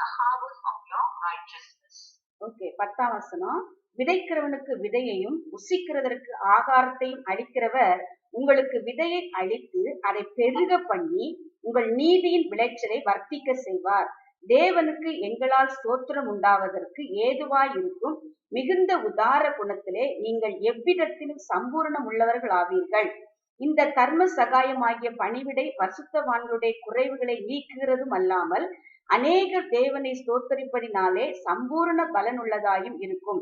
the harvest of your righteousness. Okay, 10ஆம் வசனம். விதைக்கிறவனுக்கு விதையையும் புசிக்கிறதற்கு ஆகாரத்தையும் அளிக்கிறவர் உங்களுக்கு விதையை அளித்து அதை பெருக பண்ணி உங்கள் நீதியின் விளைச்சலை வர்த்திக்க செய்வார். தேவனுக்கு எங்களால் ஸ்தோத்திரம் உண்டாவதற்கு ஏதுவாய் இருக்கும் மிகுந்த உதார குணத்திலே நீங்கள் எவ்விதத்திலும் சம்பூர்ணம் உள்ளவர்கள் ஆவீர்கள். இந்த தர்ம சகாயமாகிய பணிவிடை பரிசுத்தவான்களுடைய குறைவுகளை நீக்குகிறதும் அல்லாமல் அநேகர் தேவனை ஸ்தோத்தரிப்பதினாலே சம்பூர்ண பலனுள்ளதாயும் இருக்கும்.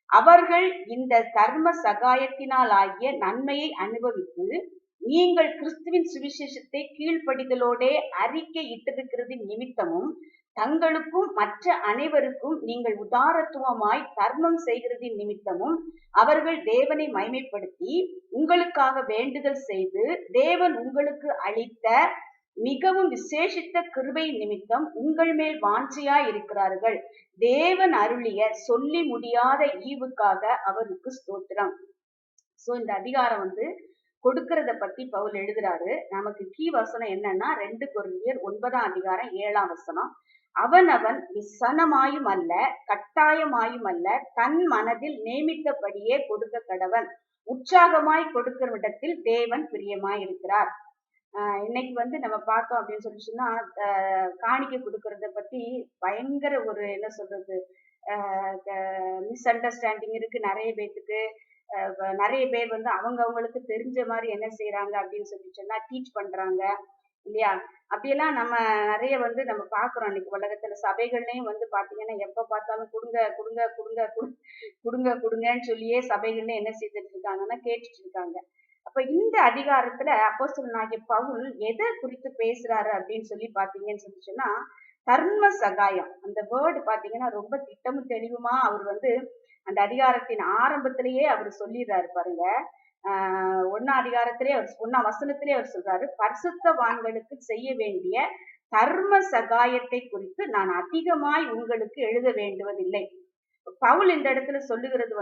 அவர்கள் இந்த தர்ம சகாயத்தினால் ஆகிய நன்மையை அனுபவித்து நீங்கள் கிறிஸ்துவின் சுவிசேஷத்தை கீழ்ப்படிதலோடே அறிக்கை இட்டிருக்கிறதின் நிமித்தமும் தங்களுக்கும் மற்ற அனைவருக்கும் நீங்கள் உதாரத்துவமாய் தர்மம் செய்கிறதின் நிமித்தமும் அவர்கள் தேவனை மைமைப்படுத்தி உங்களுக்காக வேண்டுதல் செய்து தேவன் உங்களுக்கு அளித்த மிகவும் விசேஷித்த கிருபை நிமித்தம் உங்கள் மேல் வாஞ்சையாய் இருக்கிறார்கள். தேவன் அருளிய சொல்லி முடியாத ஈவுக்காக அவருக்கு ஸ்தோத்திரம். சோ இந்த அதிகாரம் கொடுக்கறத பத்தி பவுல் எழுதுறாரு. நமக்கு கீ வசனம் என்னன்னா 2 கொரிந்தியர் 9ஆம் அதிகாரம் 7ஆம் வசனம். அவனவன் விசனமாயும் அல்ல கட்டாயமாயும் அல்ல தன் மனதில் நியமித்தபடியே கொடுக்க கடவன். உற்சாகமாய் கொடுக்கிற இடத்தில் தேவன் பிரியமாய் இருக்கிறார். இன்னைக்கு நம்ம பார்த்தோம் அப்படின்னு சொல்லி சொன்னா காணிக்கை கொடுக்கறத பத்தி பயங்கர ஒரு என்ன சொல்றது மிஸ் அண்டர்ஸ்டாண்டிங் இருக்கு நிறைய பேத்துக்கு. நிறைய பேர் அவங்களுக்கு தெரிஞ்ச மாதிரி என்ன செய்யறாங்க அப்படின்னு சொல்லி சொன்னா டீச் பண்றாங்க இல்லையா. அப்படியெல்லாம் நம்ம நிறைய நம்ம பாக்குறோம். இன்னைக்கு உலகத்துல சபைகள்லயும் பாத்தீங்கன்னா எப்ப பார்த்தாலும் கொடுங்க கொடுங்க கொடுங்க கொடுங்க கொடுங்கன்னு சொல்லியே சபைகள்ல என்ன செய்துட்டு இருக்காங்கன்னா கேட்டுட்டு இருக்காங்க. அப்ப இந்த அதிகாரத்துல அப்போஸ்தலனாகிய பவுல் எதை குறித்து பேசுறாரு அப்படின்னு சொல்லி பாத்தீங்கன்னு சொல்லி சொன்னா தர்ம சகாயம். அந்த வேர்டு பாத்தீங்கன்னா ரொம்ப திட்டமும் தெளிவுமா அவர் அந்த அதிகாரத்தின் ஆரம்பத்திலேயே அவர் சொல்லிடுறாரு பாருங்க. 1ஆம் அதிகாரத்திலே அவர் 1ஆம் வசனத்திலே அவர் சொல்றாரு, பரிசுத்தவான்களுக்கு செய்ய வேண்டிய தர்ம சகாயத்தை குறித்து நான் அதிகமாய் உங்களுக்கு எழுத வேண்டுவதில்லை. பவுல் இந்த இடத்துல சொல்லுகிறது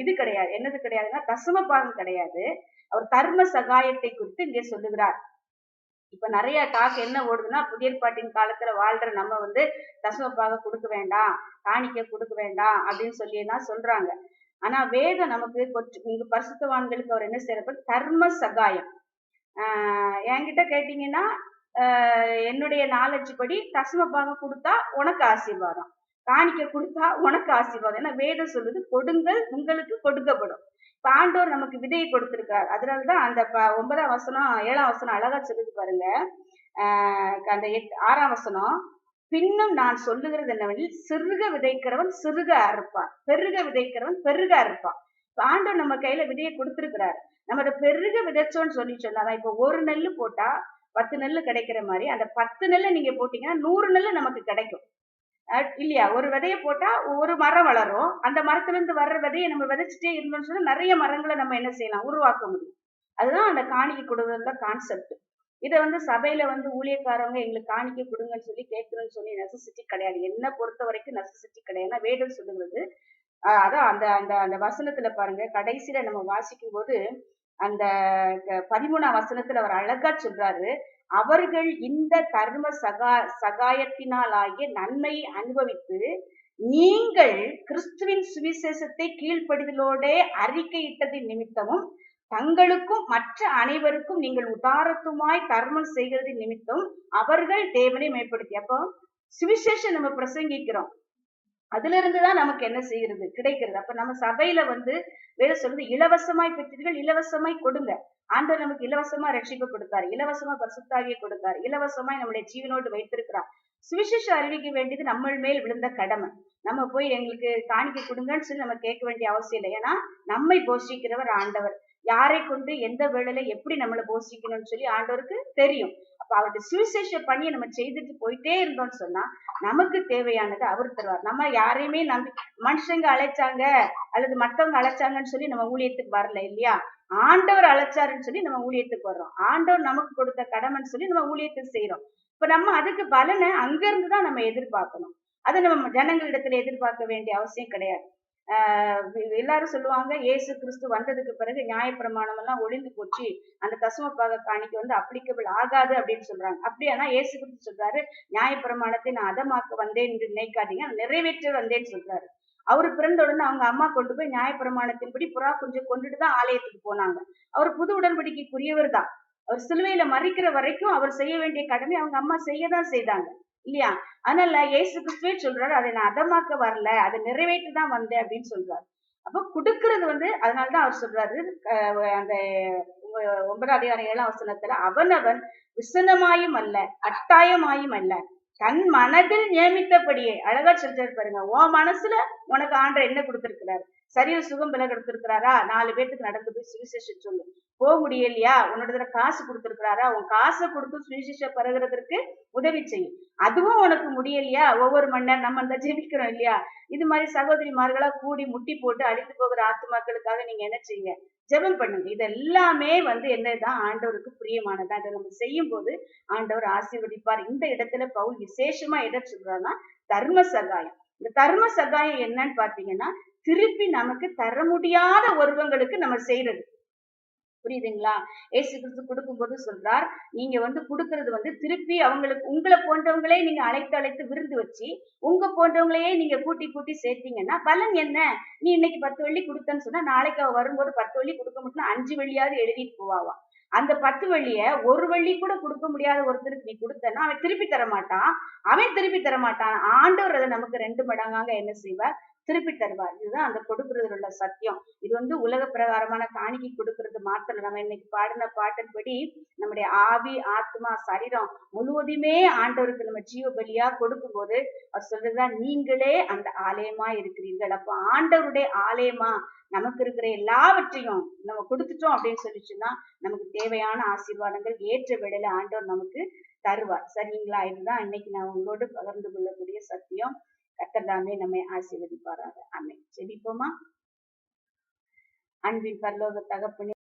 இது கிடையாது. என்னது கிடையாதுன்னா தசம பாகம் கிடையாது. அவர் தர்ம சகாயத்தை குறித்து இங்கே சொல்லுகிறார். இப்ப நிறைய டாக் என்ன ஓடுதுன்னா புதிய ஏற்பாட்டின் காலத்துல வாழ்ற நம்ம தசம பாகம் கொடுக்க வேண்டாம், காணிக்கை கொடுக்க வேண்டாம் அப்படின்னு சொல்லி எல்லாம் சொல்றாங்க. ஆனா வேதம் நமக்கு நீங்க பரிசுத்தவான்களுக்கு அவர் என்ன செய்யறப்ப தர்ம சகாயம். என்கிட்ட கேட்டீங்கன்னா என்னுடைய நாலேஜ் படி தசம பாகம் கொடுத்தா உனக்கு ஆசீர்வாதம், காணிக்கை கொடுத்தா உனக்கு ஆசீர்வாதம். ஏன்னா வேதம் சொல்லுது கொடுங்கள் உங்களுக்கு கொடுக்கப்படும். இப்ப ஆண்டவர் நமக்கு விதையை கொடுத்திருக்காரு. அதனாலதான் அந்த 9ஆம் வசனம் 7ஆம் வசனம் அழகா சொல்லுது பாருங்க. அந்த 6ஆம் வசனம், பின்னும் நான் சொல்லுகிறது என்னவெனில் சிறுக விதைக்கிறவன் சிறுக அறுப்பான், பெருக விதைக்கிறவன் பெருக அறுப்பான். இப்ப ஆண்டவர் நம்ம கையில விதையை கொடுத்திருக்கிறாரு. நம்ம அதை பெருக விதைச்சோன்னு சொல்லி சொன்னாதான் இப்ப ஒரு நெல்லு போட்டா 10 நெல்லு கிடைக்கிற மாதிரி அந்த 10 நெல்லை நீங்க போட்டீங்கன்னா 100 நெல்லு நமக்கு கிடைக்கும் இல்லையா. ஒரு விதையை போட்டா ஒரு மரம் வளரும். அந்த மரத்துல இருந்து வர்ற விதையை நம்ம விதைச்சிட்டே இருந்தோம்னு சொன்னா நிறைய மரங்களை நம்ம என்ன செய்யலாம், உருவாக்க முடியும். அதுதான் அந்த காணிக்கை கொடுக்கறதுல கான்செப்ட். இதை சபையில ஊழியக்காரவங்க எங்களுக்கு காணிக்கை கொடுங்கன்னு சொல்லி கேட்கணும்னு சொல்லி நெசசிட்டி கிடையாது. என்ன பொறுத்த வரைக்கும் நெசசிட்டி கிடையாது. ஏன்னா வேதம் சொல்லுகிறது அதான் அந்த அந்த அந்த வசனத்துல பாருங்க, கடைசியில நம்ம வாசிக்கும் போது அந்த 13ஆம் வசனத்துல அவர் அழகா சொல்றாரு, அவர்கள் இந்த தர்ம சகாயத்தினால் ஆகிய நன்மையை அனுபவித்து நீங்கள் கிறிஸ்துவின் சுவிசேஷத்தை கீழ்ப்படிதலோட அறிக்கையிட்டதின் நிமித்தமும் தங்களுக்கும் மற்ற அனைவருக்கும் நீங்கள் உதாரத்துமாய் தர்மம் செய்கிறது நிமித்தம் அவர்கள் தேவனை மேம்படுத்தி. அப்போ சுவிசேஷம் நம்ம பிரசங்கிக்கிறோம், அதுல இருந்துதான் நமக்கு என்ன செய்யறது கிடைக்கிறது. அப்ப நம்ம சபையில வேற சொல்றது இலவசமாய் பெற்றீர்கள் இலவசமாய் கொடுங்க. ஆண்டவர் நமக்கு இலவசமா ரட்சிப்பு கொடுத்தாரு, இலவசமா பரிசுத்தாவியை கொடுத்தாரு, இலவசமாய் நம்முடைய ஜீவனோடு வைத்திருக்கிறார். சுவிசேஷம் அறிவிக்க வேண்டியது நம்ம மேல் விழுந்த கடமை. நம்ம போய் எங்களுக்கு காணிக்கை கொடுங்கன்னு சொல்லி நம்ம கேட்க வேண்டிய அவசியம் இல்லை. ஏன்னா நம்மை போஷிக்கிறவர் ஆண்டவர். யாரை கொண்டு எந்த வேளையில எப்படி நம்மளை போஷிக்கணும்னு சொல்லி ஆண்டவருக்கு தெரியும். அப்ப அவருடைய சுவிசேஷ பணியை நம்ம செய்துட்டு போயிட்டே இருந்தோம்னு சொன்னா நமக்கு தேவையானது அவர் தருவார். நம்ம யாரையுமே நம்பி மனுஷங்க அழைச்சாங்க அல்லது மற்றவங்க அழைச்சாங்கன்னு சொல்லி நம்ம ஊழியத்துக்கு வரல இல்லையா. ஆண்டவர் அழைச்சாருன்னு சொல்லி நம்ம ஊழியத்துக்கு வர்றோம். ஆண்டவர் நமக்கு கொடுத்த கடமைன்னு சொல்லி நம்ம ஊழியத்துக்கு செய்யறோம். இப்ப நம்ம அதுக்கு பலனை அங்க இருந்துதான் நம்ம எதிர்பார்க்கணும். அதை நம்ம ஜனங்களிடத்துல எதிர்பார்க்க வேண்டிய அவசியம் கிடையாது. எல்லாரும் சொல்லுவாங்க இயேசு கிறிஸ்து வந்ததுக்கு பிறகு நியாயப்பிரமாணம் எல்லாம் ஒளிந்து போச்சு, அந்த தசமபாக காணிக்கை வந்து அப்ளிகபிள் ஆகாது அப்படின்னு சொல்றாங்க. அப்படியானா இயேசு கிறிஸ்து சொல்றாரு, நியாயப்பிரமாணத்தை நான் அதமாக்க வந்தேன் என்று நினைக்காதீங்க, நிறைவேற்ற வந்தேன்னு சொல்றாரு. அவரு பிறந்த உடனே அவங்க அம்மா கொண்டு போய் நியாயப்பிரமாணத்தின்படி புறா கொஞ்சம் கொண்டுட்டு தான் ஆலயத்துக்கு போனாங்க. அவர் புது உடன்படிக்கைக்குரியவர் தான். அவர் சிலுவையில மறிக்கிற வரைக்கும் அவர் செய்ய வேண்டிய கடமை அவங்க அம்மா செய்யதான் செய்தாங்க இல்லையா? அதனால இயேசு கிறிஸ்துவே சொல்றாரு, அதை நான் அதமாக்க வரல, அதை நிறைவேற்றி தான் வந்தேன் அப்படின்னு சொல்றாரு. அப்ப கொடுக்கிறது வந்து அதனாலதான் அவர் சொல்றாரு, அந்த 9ஆம் அதிகாரம் 7ஆம் வசனத்துல, அவனவன் விசனமாயும் அல்ல கட்டாயமாயும் அல்ல தன் மனதில் நியமித்தபடியே, அழகா சொல்றாரு பாருங்க, உன் மனசுல உனக்கு ஆண்டவர் என்ன கொடுத்திருக்கிறாரு? சரீர சுகம் பல கொடுத்திருக்கிறாரா? 4 பேத்துக்கு நடந்து போய் சுவிசேஷம் சொல்லு. போக முடியலையா? உன்னோட காசு கொடுத்திருக்கிறாரா? உன் காசை கொடுத்து சுவிசேஷம் பரவுறதற்கு உதவி செய்யும். அதுவும் உனக்கு முடியலையா? ஒவ்வொரு மணி நேரம் நம்ம இந்த ஜெபிக்கிறோம் இல்லையா? இது மாதிரி சகோதரிமார்களா கூடி முட்டி போட்டு அழிந்து போகிற ஆத்துமாக்களுக்காக நீங்க என்ன செய்யுங்க? ஜெபம் பண்ணுங்க. இது எல்லாமே வந்து என்னதான் ஆண்டவருக்கு பிரியமானதா. அதை நம்ம செய்யும் போது ஆண்டவர் ஆசீர்வதிப்பார். இந்த இடத்துல பவுல் விசேஷமா எதை சொல்றாருன்னா தர்ம சகாயம். இந்த தர்ம சகாயம் என்னன்னு பாத்தீங்கன்னா, திருப்பி நமக்கு தர முடியாத ஒருவங்களுக்கு நம்ம செய்யறது. புரியுதுங்களா? ஏசு கிறிஸ்து கொடுக்கும்போது சொல்றார், நீங்க வந்து கொடுக்கறது வந்து திருப்பி அவங்களுக்கு உங்களை போன்றவங்களே நீங்க அழைத்து விருந்து வச்சு உங்க போன்றவங்களையே நீங்க கூட்டி கூட்டி சேர்த்தீங்கன்னா பலன் என்ன? நீ இன்னைக்கு 10 வெள்ளி கொடுத்தன்னு சொன்னா நாளைக்கு அவ வரும்போது 10 வெள்ளி கொடுக்க முடியும், 5 வெள்ளியாவது எழுதிட்டு போவாவா. அந்த 10 வெள்ளிய 1 வெள்ளி கூட கொடுக்க முடியாத ஒருத்தருக்கு நீ கொடுத்தன்னா அவன் திருப்பி தர மாட்டான். ஆண்டவர் அதை நமக்கு 2 மடங்காக என்ன செய்வார்? திருப்பி தருவார். இதுதான் அந்த கொடுக்கறதுல உள்ள சத்தியம். இது வந்து உலக பிரகாரமான காணிக்கை கொடுக்கறது மாத்திரம். நம்ம இன்னைக்கு பாடின பாட்டின்படி நம்முடைய ஆவி, ஆத்மா, சரீரம் முழுவதுமே ஆண்டவருக்கு நம்ம ஜீவ பலியா கொடுக்கும் போது அவர் சொல்றதுதான், நீங்களே அந்த ஆலயமா இருக்கிறீர்கள். அப்ப ஆண்டவருடைய ஆலயமா நமக்கு இருக்கிற எல்லாவற்றையும் நம்ம கொடுத்துட்டோம் அப்படின்னு சொல்லிச்சுன்னா நமக்கு தேவையான ஆசீர்வாதங்கள் ஏற்ற வேளையில ஆண்டவர் நமக்கு தருவார். சரிங்களா? இதுதான் இன்னைக்கு நான் உங்களோடு பகிர்ந்து கொள்ளக்கூடிய சத்தியம். கர்த்தர் தாமே நம்மை ஆசீர்வதிப்பாராக. ஆமென். ஜெபிப்போமா? அன்பின் பரலோக தகப்பனே,